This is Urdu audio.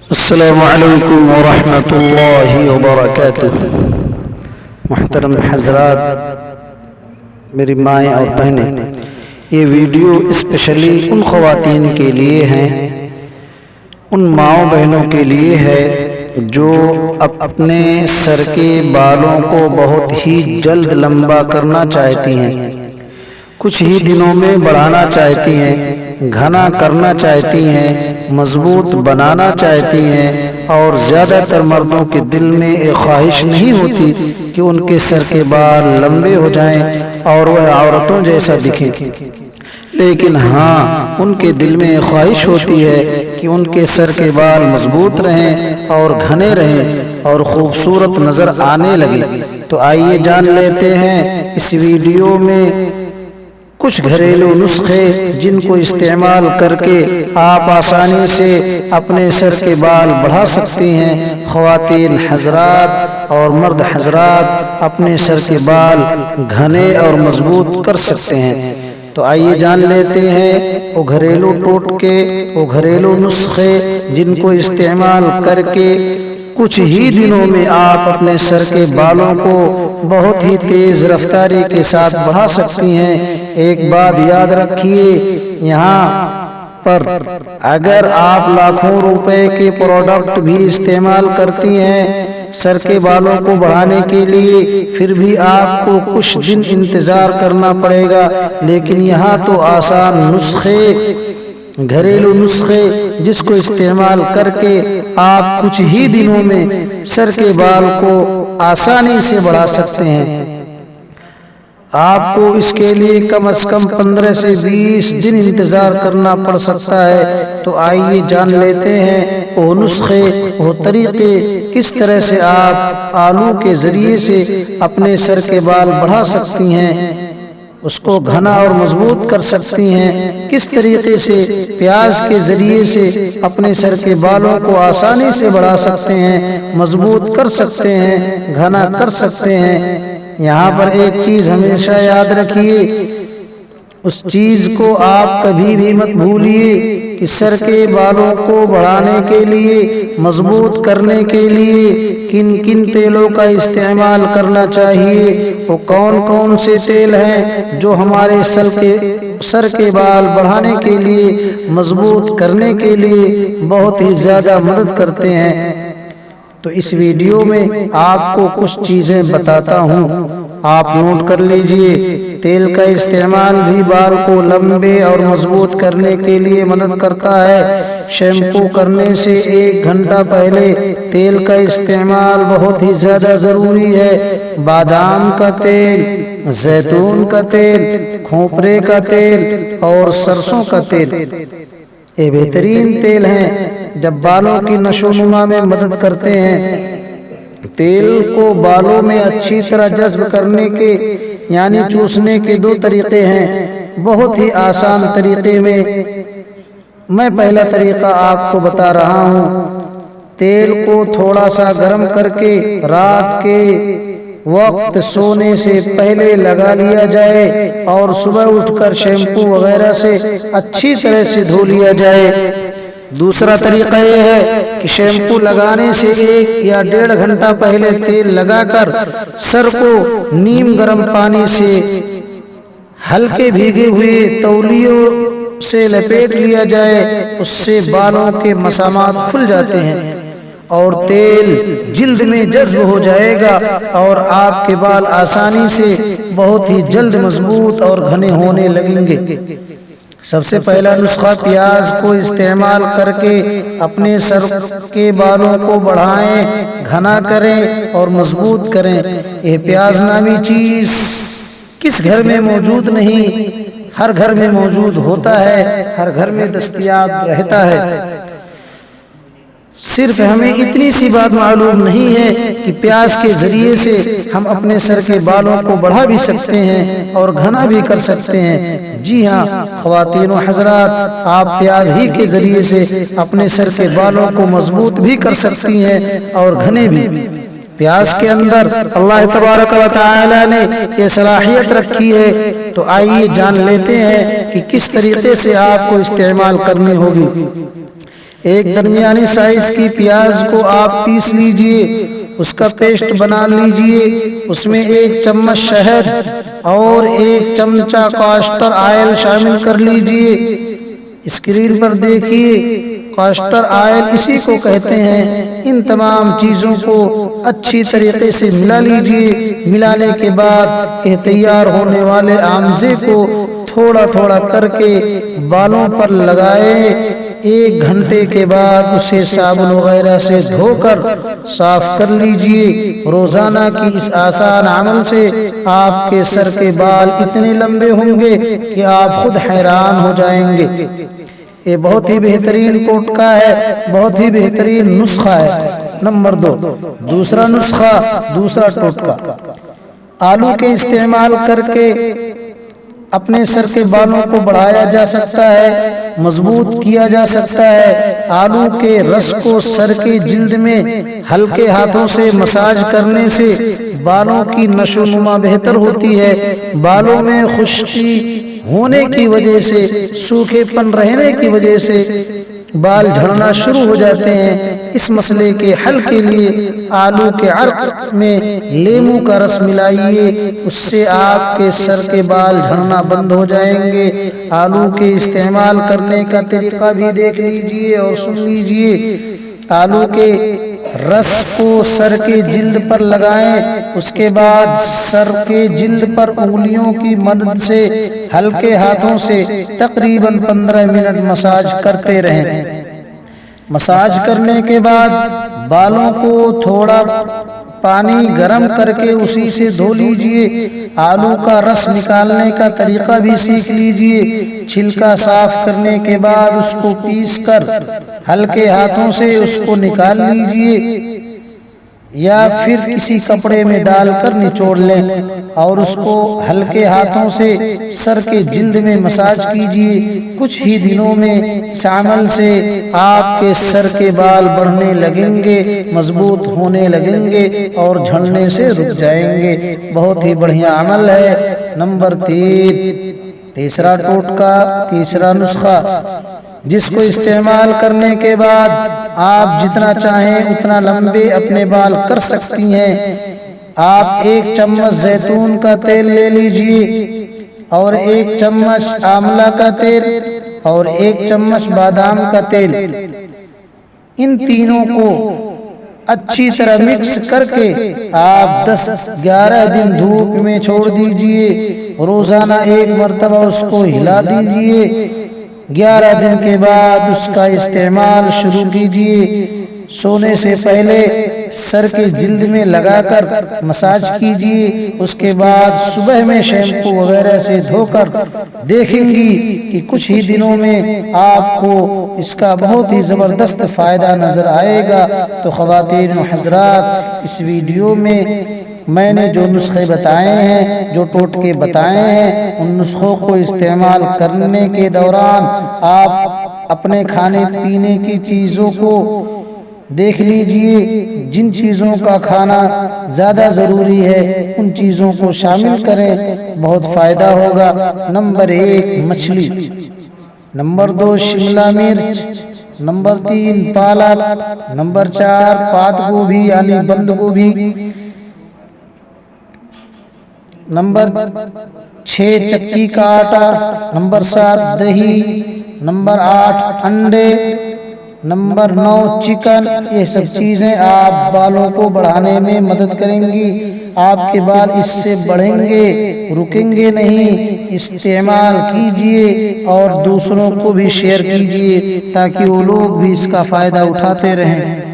السلام علیکم ورحمۃ اللہ وبرکاتہ۔ محترم حضرات، میری مائیں اور بہنیں، یہ ویڈیو اسپیشلی ان خواتین کے لیے ہیں، ان ماؤں بہنوں کے لیے ہے جو اپنے سر کے بالوں کو بہت ہی جلد لمبا کرنا چاہتی ہیں، کچھ ہی دنوں میں بڑھانا چاہتی ہیں، گھنا کرنا چاہتی ہیں، مضبوط بنانا چاہتی ہیں، اور زیادہ تر مردوں کے دل میں ایک خواہش نہیں ہوتی کہ ان کے سر کے بال لمبے ہو جائیں اور وہ عورتوں جیسا دکھیں، لیکن ہاں ان کے دل میں ایک خواہش ہوتی ہے کہ ان کے سر کے بال مضبوط رہیں اور گھنے رہیں اور خوبصورت نظر آنے لگے۔ تو آئیے جان لیتے ہیں اس ویڈیو میں کچھ گھریلو نسخے جن کو استعمال کر کے آپ آسانی سے اپنے سر کے بال بڑھا سکتی ہیں۔ خواتین حضرات اور مرد حضرات اپنے سر کے بال گھنے اور مضبوط کر سکتے ہیں۔ تو آئیے جان لیتے ہیں وہ گھریلو ٹوٹکے، وہ گھریلو نسخے جن کو استعمال کر کے کچھ ہی دنوں میں آپ اپنے سر کے بالوں کو بہت ہی تیز رفتاری کے ساتھ بڑھا سکتی ہیں۔ ایک بات یاد رکھیے، یہاں پر اگر آپ لاکھوں روپے کے پروڈکٹ بھی استعمال کرتی ہیں سر کے بالوں کو بڑھانے کے لیے، پھر بھی آپ کو کچھ دن انتظار کرنا پڑے گا۔ لیکن یہاں تو آسان نسخے، گھریلو نسخے جس کو استعمال کر کے آپ کچھ ہی دنوں میں سر کے بال کو آسانی سے بڑھا سکتے ہیں۔ آپ کو اس کے لیے کم از کم 15 سے 20 دن انتظار کرنا پڑ سکتا ہے۔ تو آئیے جان لیتے ہیں وہ نسخے، وہ طریقے، کس طرح سے آپ آلو کے ذریعے سے اپنے سر کے بال بڑھا سکتی ہیں، اس کو گھنا اور مضبوط کر سکتی ہیں، کس طریقے سے پیاز کے ذریعے سے اپنے سر کے بالوں کو آسانی سے بڑھا سکتے ہیں، مضبوط کر سکتے ہیں، گھنا کر سکتے ہیں۔ یہاں پر ایک چیز ہمیشہ یاد رکھیے، اس چیز کو آپ کبھی بھی مت بھولیے کہ سر کے بالوں کو بڑھانے کے لیے، مضبوط کرنے کے لیے کن کن تیلوں کا استعمال کرنا چاہیے، وہ کون کون سے تیل ہیں جو ہمارے سر کے بال بڑھانے کے لیے، مضبوط کرنے کے لیے بہت ہی زیادہ مدد کرتے ہیں۔ تو اس ویڈیو میں آپ کو کچھ چیزیں بتاتا ہوں، آپ نوٹ کر لیجئے۔ تیل کا استعمال بھی بال کو لمبے اور مضبوط کرنے کے لیے مدد کرتا ہے۔ شیمپو کرنے سے 1 گھنٹہ پہلے تیل کا استعمال بہت ہی زیادہ ضروری ہے۔ بادام کا تیل، زیتون کا تیل، کھوپرے کا تیل اور سرسوں کا تیل، یہ بہترین تیل ہیں جب بالوں کی نشو و نما میں مدد کرتے ہیں۔ تیل کو بالوں میں اچھی طرح جذب کرنے کے یعنی چوسنے کے 2 طریقے ہیں، بہت ہی آسان طریقے میں پہلا طریقہ آپ کو بتا رہا ہوں۔ تیل کو تھوڑا سا گرم کر کے رات کے وقت سونے سے پہلے لگا لیا جائے اور صبح اٹھ کر شیمپو وغیرہ سے اچھی طرح سے دھو لیا جائے۔ دوسرا طریقہ یہ ہے کہ شیمپو لگانے سے 1 یا 1.5 گھنٹہ پہلے تیل لگا کر سر کو نیم گرم پانی سے ہلکے بھیگے ہوئے تولیوں سے لپیٹ لیا جائے، اس سے بالوں کے مسامات کھل جاتے ہیں اور تیل جلد میں جذب ہو جائے گا اور آپ کے بال آسانی سے بہت ہی جلد مضبوط اور گھنے ہونے لگیں گے۔ سب سے پہلا نسخہ، پیاز کو استعمال کر کے اپنے سر کے بالوں کو بڑھائیں، گھنا کریں اور مضبوط کریں۔ یہ پیاز نامی چیز کس گھر میں موجود نہیں، ہر گھر میں موجود ہوتا ہے، ہر گھر میں دستیاب رہتا ہے۔ صرف ہمیں اتنی سی بات معلوم نہیں ہے کہ پیاز کے ذریعے سے ہم اپنے سر کے بالوں کو بڑھا بھی سکتے ہیں اور گھنا بھی کر سکتے ہیں۔ جی ہاں خواتین و حضرات، آپ پیاز ہی کے ذریعے سے اپنے سر کے بالوں کو مضبوط بھی کر سکتی ہیں اور گھنے بھی۔ پیاز کے اندر اللہ تبارک و تعالی نے یہ صلاحیت رکھی ہے۔ تو آئیے جان لیتے ہیں کہ کس طریقے سے آپ کو استعمال کرنی ہوگی۔ ایک درمیانی سائز کی پیاز کو آپ پیس لیجئے، اس کا پیسٹ بنا لیجئے، اس میں 1 چمچ شہد اور 1 چمچہ کاسٹر آئل شامل کر لیجئے۔ اسکرین پر دیکھیے، کاسٹر آئل اسی کو کہتے ہیں۔ ان تمام چیزوں کو اچھی طریقے سے ملا لیجئے۔ ملانے کے بعد تیار ہونے والے آمزے کو تھوڑا تھوڑا کر کے بالوں پر لگائیں۔ 1 گھنٹے کے بعد اسے صابن وغیرہ سے دھو کر صاف کر لیجئے۔ روزانہ کی اس آسان عمل سے آپ کے سر کے بال اتنے لمبے ہوں گے کہ آپ خود حیران ہو جائیں گے۔ یہ بہت ہی بہترین ٹوٹکا ہے، بہت ہی بہترین نسخہ ہے۔ نمبر 2، دوسرا نسخہ، دوسرا ٹوٹکا۔ آلو کے استعمال کر کے اپنے سر کے بالوں کو بڑھایا جا سکتا ہے، مضبوط کیا جا سکتا ہے۔ آلو کے رس کو سر کے جلد میں ہلکے ہاتھوں سے مساج کرنے سے بالوں کی نشو و نما بہتر ہوتی ہے۔ بالوں میں خشکی ہونے کی وجہ سے، سوکھے پن رہنے کی وجہ سے بال جھڑنا شروع ہو جاتے ہیں۔ اس مسئلے کے حل کے لیے آلو کے عرق میں لیموں کا رس ملائیے، اس سے آپ کے سر کے بال جھڑنا بند ہو جائیں گے۔ آلو کے استعمال کرنے کا طریقہ بھی دیکھ لیجئے اور سن لیجئے۔ آلو کے رس کو سر کے جلد پر لگائیں، اس کے بعد سر کے جلد پر انگلیوں کی مدد سے ہلکے ہاتھوں سے تقریباً 15 منٹ مساج کرتے رہیں۔ مساج کرنے کے بعد بالوں کو تھوڑا پانی گرم کر کے اسی سے دھو لیجئے۔ آلو کا رس نکالنے کا طریقہ بھی سیکھ لیجئے۔ چھلکا صاف کرنے کے بعد اس کو پیس کر ہلکے ہاتھوں سے اس کو نکال لیجئے، یا پھر کسی کپڑے میں ڈال کر نچوڑ لیں اور اس کو ہلکے ہاتھوں سے سر کے جلد میں مساج کیجئے۔ کچھ ہی دنوں میں اس عمل سے آپ کے سر کے بال بڑھنے لگیں گے، مضبوط ہونے لگیں گے اور جھڑنے سے رک جائیں گے۔ بہت ہی بڑھیا عمل ہے۔ نمبر 3، تیسرا ٹوٹکا، تیسرا نسخہ، جس کو استعمال کرنے کے بعد آپ جتنا چاہیں اتنا لمبے اپنے بال کر سکتی ہیں۔ آپ 1 چمچ زیتون کا تیل لے لیجئے اور 1 چمچ آملہ کا تیل اور 1 چمچ بادام کا تیل، ان تینوں کو اچھی طرح مکس کر کے آپ 10-11 دن دھوپ میں چھوڑ دیجئے۔ روزانہ 1 مرتبہ اس کو ہلا دیجئے۔ 11 دن کے بعد اس کا استعمال شروع کیجئے۔ سونے سے پہلے سر کے جلد میں لگا کر مساج کیجئے، اس کے بعد صبح میں شیمپو وغیرہ سے دھو کر دیکھیں گی کہ کچھ ہی دنوں میں آپ کو اس کا بہت ہی زبردست فائدہ نظر آئے گا۔ تو خواتین و حضرات، اس ویڈیو میں نے جو نسخے بتائے ہیں، جو ٹوٹکے بتائے ہیں، ان نسخوں کو استعمال کرنے کے دوران آپ اپنے کھانے پینے کی چیزوں کو دیکھ لیجئے۔ جن چیزوں کا کھانا زیادہ ضروری ہے ان چیزوں کو شامل کریں، بہت فائدہ ہوگا۔ نمبر 1، مچھلی۔ نمبر 2، شملہ مرچ۔ نمبر 3، پالک۔ نمبر 4، پات گوبھی یعنی بند گوبھی۔ نمبر 6، چکی کا آٹا۔ نمبر 7، دہی۔ نمبر 8، انڈے۔ Number 9، chicken. یہ سب چیزیں آپ بالوں کو بڑھانے میں مدد کریں گی۔ آپ کے بال اس سے بڑھیں گے، رکیں گے نہیں۔ استعمال کیجئے اور دوسروں کو بھی شیئر کیجئے تاکہ وہ لوگ بھی اس کا فائدہ اٹھاتے رہیں۔